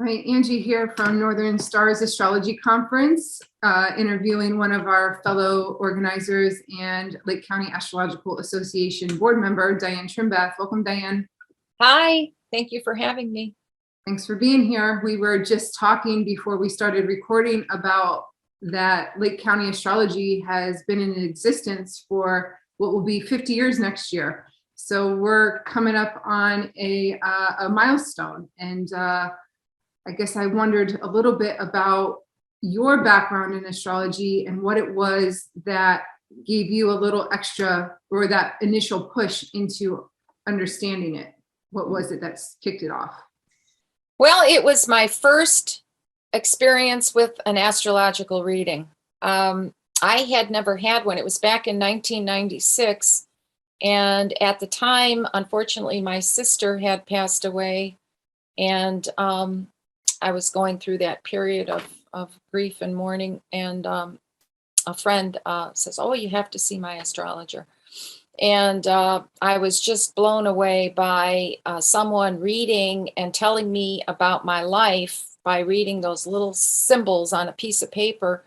All right, Angie here from Northern Stars Astrology Conference, interviewing one of our fellow organizers and Lake County Astrological Association board member, Diane Trimbath. Welcome, Diane. Hi, thank you for having me. Thanks for being here. We were just talking before we started recording about that Lake County Astrology has been in existence for what will be 50 years next year. So we're coming up on a milestone, and I guess I wondered a little bit about your background in astrology and what it was that gave you a little extra, or that initial push into understanding it. What was it that kicked it off? Well, it was my first experience with an astrological reading. I had never had one. It was back in 1996. And at the time, unfortunately, my sister had passed away. And I was going through that period of grief and mourning. And a friend says, "Oh, you have to see my astrologer." And I was just blown away by someone reading and telling me about my life by reading those little symbols on a piece of paper.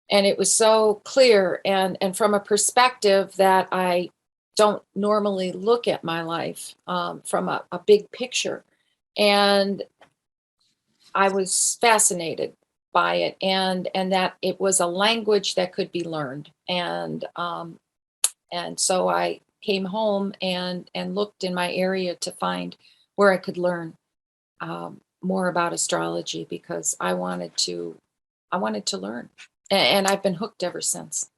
And it was so clear and from a perspective that I don't normally look at my life from a big picture. And I was fascinated by it, and that it was a language that could be learned. And so I came home and looked in my area to find where I could learn more about astrology, because I wanted to learn, and I've been hooked ever since.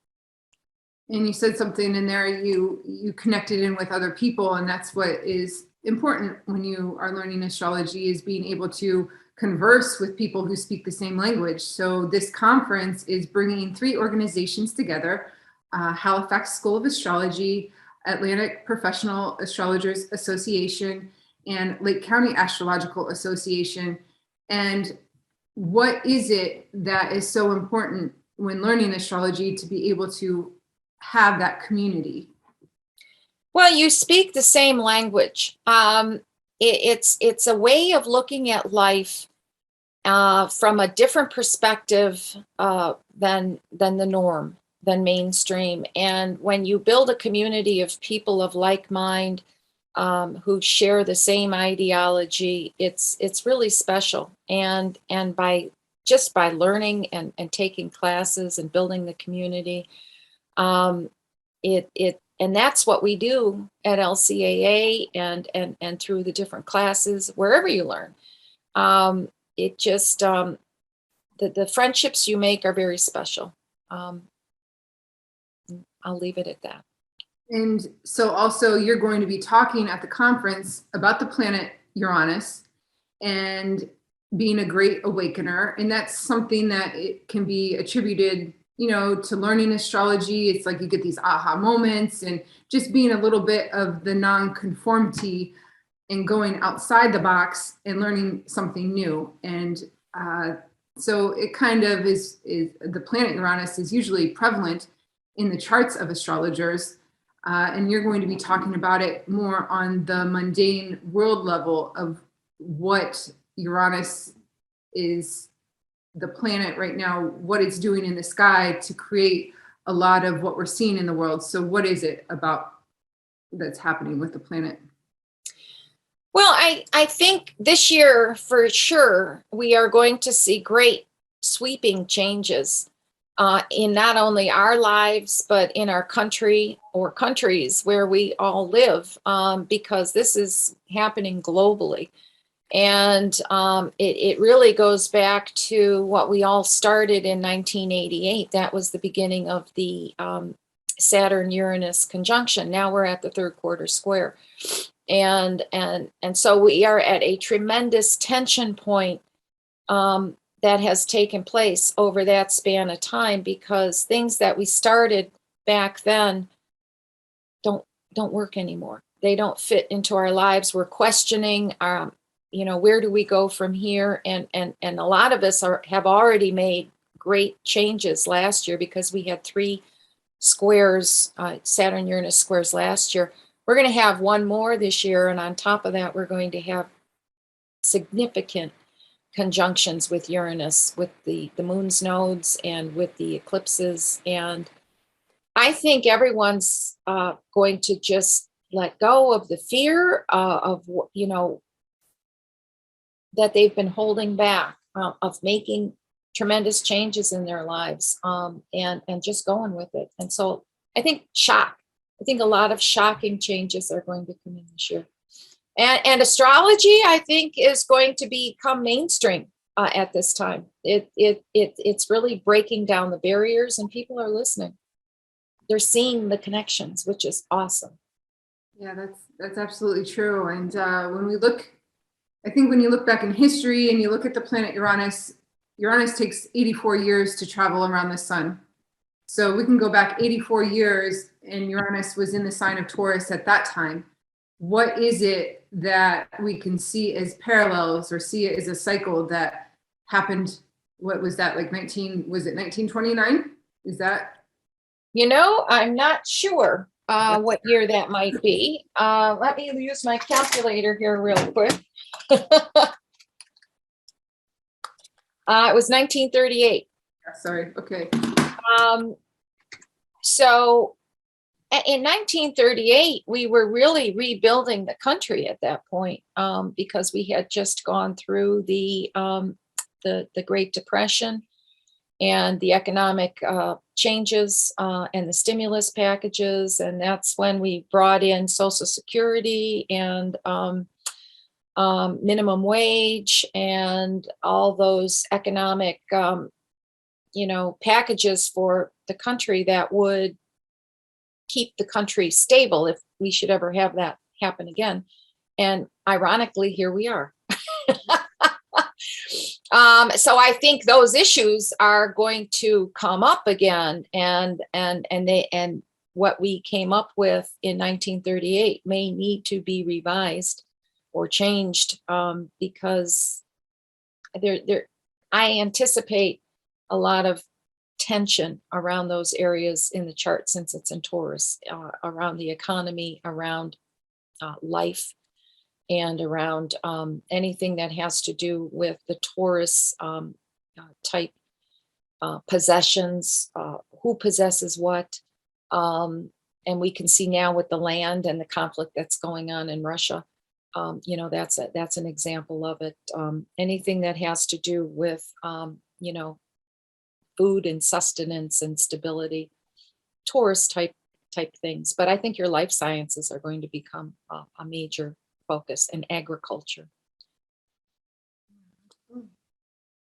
And you said something in there, you connected in with other people, and that's what is important when you are learning astrology, is being able to converse with people who speak the same language. So this conference is bringing 3 organizations together: Halifax School of Astrology, Atlantic Professional Astrologers Association, and Lake County Astrological Association. And what is it that is so important when learning astrology to be able to have that community? Well, you speak the same language. It's a way of looking at life from a different perspective than the norm, than mainstream. And when you build a community of people of like mind who share the same ideology, it's really special. And by learning and taking classes and building the community, and that's what we do at LCAA and through the different classes, wherever you learn. It just the friendships you make are very special. I'll leave it at that. And so also you're going to be talking at the conference about the planet Uranus and being a great awakener. And that's something that it can be attributed, to learning astrology. It's like you get these aha moments, and just being a little bit of the non-conformity and going outside the box and learning something new. And so it kind of is the planet Uranus is usually prevalent in the charts of astrologers. And you're going to be talking about it more on the mundane world level of what Uranus is, the planet right now, what it's doing in the sky to create a lot of what we're seeing in the world. So what is it about that's happening with the planet? Well, I think this year, for sure, we are going to see great sweeping changes in not only our lives, but in our country or countries where we all live, because this is happening globally. And it really goes back to what we all started in 1988. That was the beginning of the Saturn-Uranus conjunction. Now we're at the 3rd quarter square. And so we are at a tremendous tension point that has taken place over that span of time, because things that we started back then don't work anymore. They don't fit into our lives. We're questioning where do we go from here? And a lot of us have already made great changes last year, because we had 3 squares, Saturn-Uranus squares last year. We're going to have 1 more this year, and on top of that, we're going to have significant conjunctions with Uranus, with the moon's nodes and with the eclipses. And I think everyone's going to just let go of the fear of, that they've been holding back, of making tremendous changes in their lives, and just going with it. And so I think a lot of shocking changes are going to come in this year. And astrology, I think, is going to become mainstream at this time. It's really breaking down the barriers, and people are listening. They're seeing the connections, which is awesome. Yeah, that's absolutely true. And when you look back in history and you look at the planet Uranus takes 84 years to travel around the sun. So we can go back 84 years, and Uranus was in the sign of Taurus at that time. What is it that we can see as parallels or see it as a cycle that happened? What was that, like 1929? Is that? I'm not sure what year that might be. Let me use my calculator here real quick. It was 1938. Sorry. Okay. So in 1938, we were really rebuilding the country at that point, because we had just gone through the Great Depression and the economic changes and the stimulus packages. And that's when we brought in Social Security and minimum wage and all those economic packages for the country that would keep the country stable if we should ever have that happen again. And ironically, here we are. So I think those issues are going to come up again, and what we came up with in 1938 may need to be revised or changed, because I anticipate a lot of tension around those areas in the chart, since it's in Taurus, around the economy, around life, and around anything that has to do with the Taurus type possessions, who possesses what. And we can see now with the land and the conflict that's going on in Russia, that's an example of it. Anything that has to do with, food and sustenance and stability, Taurus type things. But I think your life sciences are going to become a major focus, in agriculture.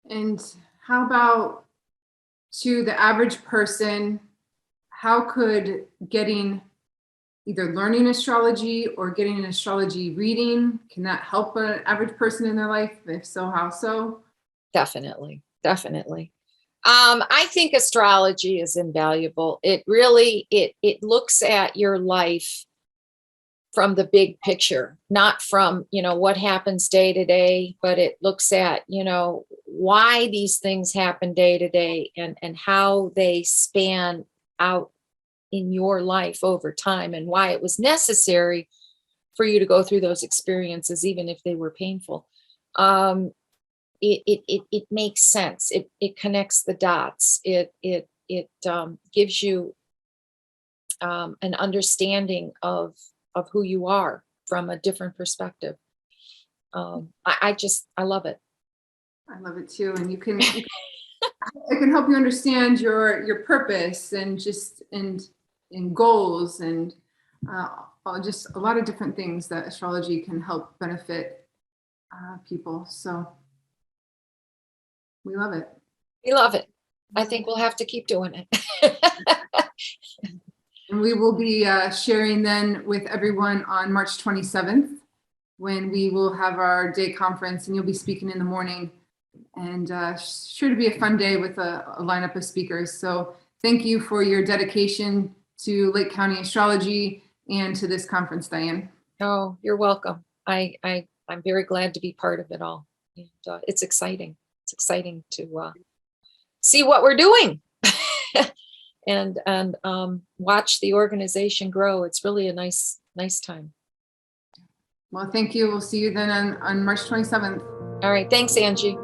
And how about to the average person, how could getting either learning astrology or getting an astrology reading, can that help an average person in their life? If so, how so? Definitely. I think astrology is invaluable. It really, it looks at your life from the big picture, not from, what happens day to day, but it looks at, why these things happen day to day, and how they span out in your life over time, and why it was necessary for you to go through those experiences, even if they were painful. It makes sense. It connects the dots. It gives you an understanding of who you are from a different perspective. I love it. I love it too. And it can help you understand your purpose and goals, and just a lot of different things that astrology can help benefit people. So we love it. I think we'll have to keep doing it. And we will be sharing then with everyone on March 27th, when we will have our day conference, and you'll be speaking in the morning, and sure to be a fun day with a lineup of speakers. So thank you for your dedication to Lake County astrology and to this conference, Diane. Oh, you're welcome. I'm very glad to be part of it all. And, it's exciting. It's exciting to see what we're doing and watch the organization grow. It's really a nice time. Well, thank you. We'll see you then on March 27th. All right. Thanks, Angie.